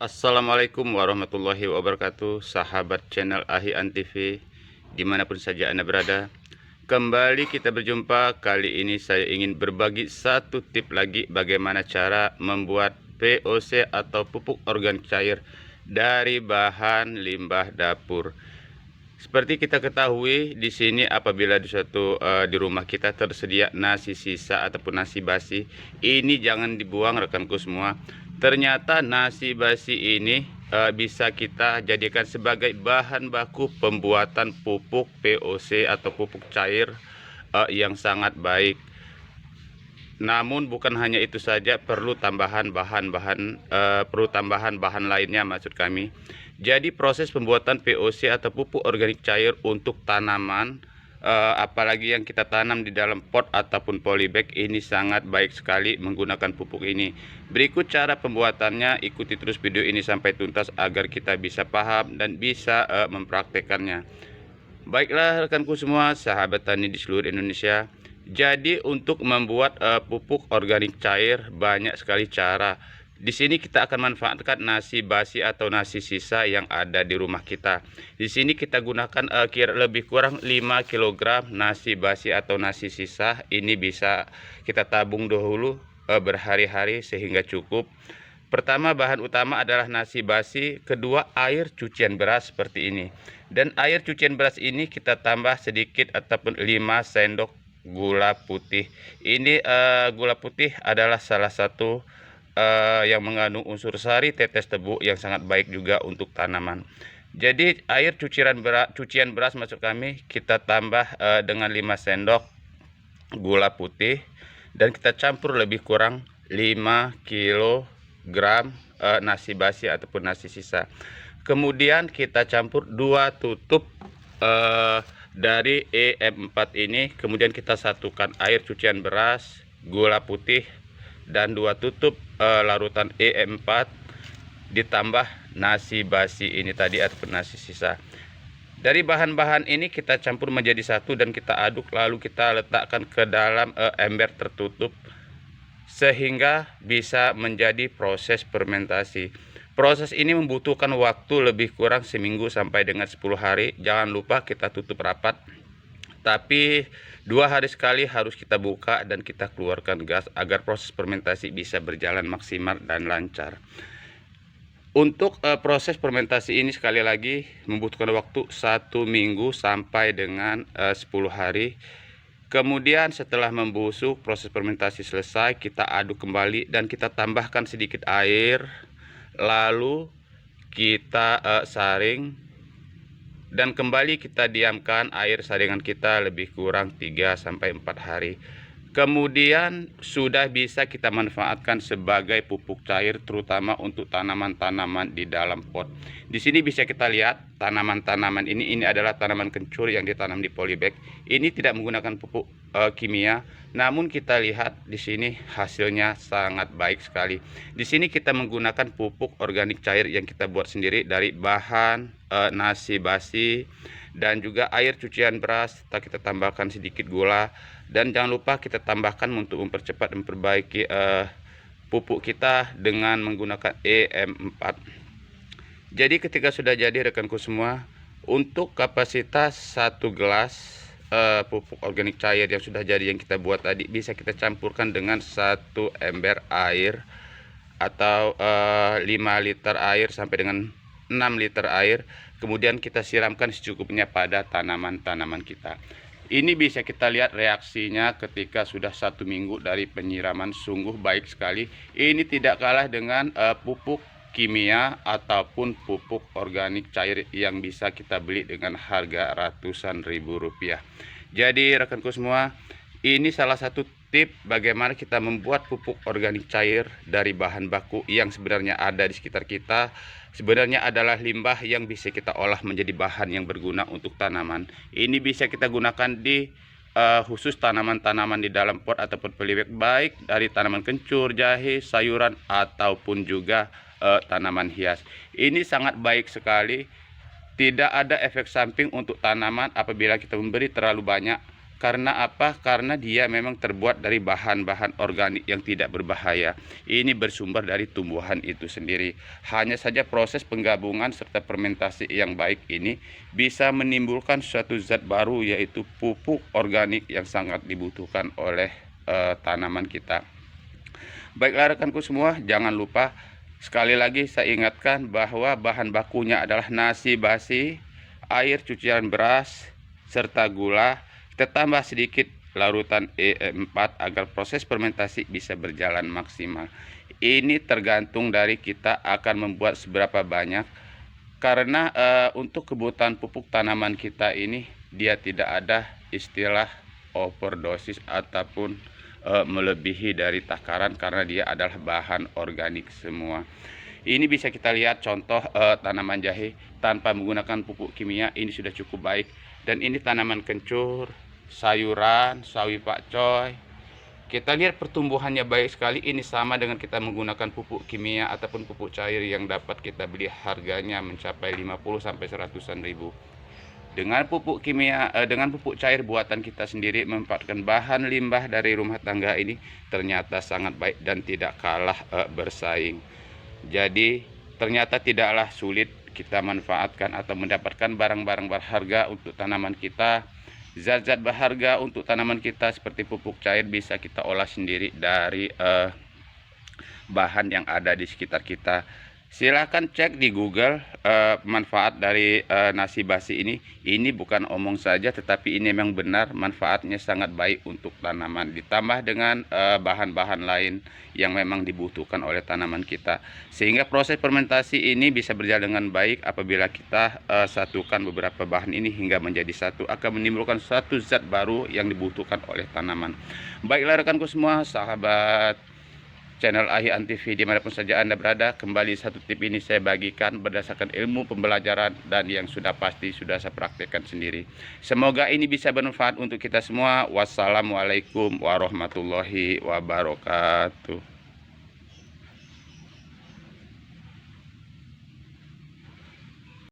Assalamualaikum warahmatullahi wabarakatuh, sahabat channel Ahian TV dimanapun saja Anda berada. Kembali kita berjumpa. Kali ini saya ingin berbagi satu tip lagi bagaimana cara membuat POC atau pupuk organik cair dari bahan limbah dapur. Seperti kita ketahui di sini, apabila di rumah kita tersedia nasi sisa ataupun nasi basi, ini jangan dibuang rekanku semua. Ternyata nasi basi ini bisa kita jadikan sebagai bahan baku pembuatan pupuk POC atau pupuk cair yang sangat baik. Namun bukan hanya itu saja, perlu tambahan bahan lainnya maksud kami. Jadi proses pembuatan POC atau pupuk organik cair untuk tanaman, apalagi yang kita tanam di dalam pot ataupun polybag, ini sangat baik sekali menggunakan pupuk ini. Berikut cara pembuatannya, ikuti terus video ini sampai tuntas agar kita bisa paham dan bisa mempraktekannya. Baiklah rekanku semua, sahabat tani di seluruh Indonesia. Jadi untuk membuat pupuk organik cair banyak sekali cara. Di sini kita akan manfaatkan nasi basi atau nasi sisa yang ada di rumah kita. Di sini kita gunakan lebih kurang 5 kg nasi basi atau nasi sisa. Ini bisa kita tabung dahulu berhari-hari sehingga cukup. Pertama, bahan utama adalah nasi basi, kedua air cucian beras seperti ini. Dan air cucian beras ini kita tambah sedikit ataupun 5 sendok gula putih. Ini gula putih adalah salah satu yang mengandung unsur sari tetes tebu yang sangat baik juga untuk tanaman. Jadi air cucian beras maksud kami kita tambah dengan 5 sendok gula putih dan kita campur lebih kurang 5 kg nasi basi ataupun nasi sisa. Kemudian kita campur 2 tutup dari EM4 ini, kemudian kita satukan air cucian beras, gula putih, dan 2 tutup larutan EM4 ditambah nasi basi ini tadi ataupun nasi sisa. Dari bahan-bahan ini kita campur menjadi satu dan kita aduk, lalu kita letakkan ke dalam ember tertutup sehingga bisa menjadi proses fermentasi. Proses ini membutuhkan waktu lebih kurang seminggu sampai dengan 10 hari. Jangan lupa kita tutup rapat. Tapi 2 hari sekali harus kita buka dan kita keluarkan gas agar proses fermentasi bisa berjalan maksimal dan lancar. Untuk proses fermentasi ini sekali lagi membutuhkan waktu 1 minggu sampai dengan 10 hari. Kemudian setelah membusuk, proses fermentasi selesai, kita aduk kembali dan kita tambahkan sedikit air. Lalu kita saring dan kembali kita diamkan air saringan kita lebih kurang 3 sampai 4 hari. Kemudian sudah bisa kita manfaatkan sebagai pupuk cair terutama untuk tanaman-tanaman di dalam pot. Di sini bisa kita lihat tanaman-tanaman ini adalah tanaman kencur yang ditanam di polybag. Ini tidak menggunakan pupuk kimia, namun kita lihat di sini hasilnya sangat baik sekali. Di sini kita menggunakan pupuk organik cair yang kita buat sendiri dari bahan nasi basi dan juga air cucian beras. Kita tambahkan sedikit gula dan jangan lupa kita tambahkan untuk mempercepat dan memperbaiki pupuk kita dengan menggunakan EM4. Jadi ketika sudah jadi rekanku semua, untuk kapasitas 1 gelas pupuk organik cair yang sudah jadi yang kita buat tadi, bisa kita campurkan dengan 1 ember air atau 5 liter air sampai dengan 6 liter air. Kemudian kita siramkan secukupnya pada tanaman-tanaman kita. Ini bisa kita lihat reaksinya ketika sudah 1 minggu dari penyiraman, sungguh baik sekali. Ini tidak kalah dengan pupuk kimia ataupun pupuk organik cair yang bisa kita beli dengan harga ratusan ribu rupiah. Jadi rekanku semua, ini salah satu tip bagaimana kita membuat pupuk organik cair dari bahan baku yang sebenarnya ada di sekitar kita. Sebenarnya adalah limbah yang bisa kita olah menjadi bahan yang berguna untuk tanaman. Ini bisa kita gunakan di khusus tanaman-tanaman di dalam pot ataupun polybag, baik dari tanaman kencur, jahe, sayuran ataupun juga tanaman hias. Ini sangat baik sekali. Tidak ada efek samping untuk tanaman apabila kita memberi terlalu banyak. Karena apa? Karena dia memang terbuat dari bahan-bahan organik yang tidak berbahaya. Ini bersumber dari tumbuhan itu sendiri. Hanya saja proses penggabungan serta fermentasi yang baik ini bisa menimbulkan suatu zat baru, yaitu pupuk organik yang sangat dibutuhkan oleh tanaman kita. Baiklah rekanku semua, jangan lupa sekali lagi saya ingatkan bahwa bahan bakunya adalah nasi basi, air cucian beras, serta gula. Kita tambah sedikit larutan E4 agar proses fermentasi bisa berjalan maksimal. Ini tergantung dari kita akan membuat seberapa banyak, karena untuk kebutuhan pupuk tanaman kita ini dia tidak ada istilah overdosis ataupun melebihi dari takaran, karena dia adalah bahan organik semua. Ini bisa kita lihat contoh tanaman jahe tanpa menggunakan pupuk kimia, ini sudah cukup baik. Dan ini tanaman kencur, sayuran, sawi pakcoy. Kita lihat pertumbuhannya baik sekali. Ini sama dengan kita menggunakan pupuk kimia ataupun pupuk cair yang dapat kita beli harganya mencapai 50 sampai 100-an ribu. Dengan pupuk kimia, dengan pupuk cair buatan kita sendiri, memanfaatkan bahan limbah dari rumah tangga ini ternyata sangat baik dan tidak kalah bersaing. Jadi ternyata tidaklah sulit kita manfaatkan atau mendapatkan barang-barang berharga untuk tanaman kita. Zat-zat berharga untuk tanaman kita seperti pupuk cair bisa kita olah sendiri dari bahan yang ada di sekitar kita. Silahkan cek di Google manfaat dari nasi basi ini. Ini bukan omong saja, tetapi ini memang benar, manfaatnya sangat baik untuk tanaman. Ditambah dengan bahan-bahan lain yang memang dibutuhkan oleh tanaman kita, sehingga proses fermentasi ini bisa berjalan dengan baik. Apabila kita satukan beberapa bahan ini hingga menjadi satu, akan menimbulkan suatu zat baru yang dibutuhkan oleh tanaman. Baiklah rekanku semua, sahabat channel Ahi TV dimanapun saja Anda berada, kembali satu tip ini saya bagikan berdasarkan ilmu pembelajaran dan yang sudah pasti sudah saya praktekkan sendiri. Semoga ini bisa bermanfaat untuk kita semua. Wassalamualaikum warahmatullahi wabarakatuh.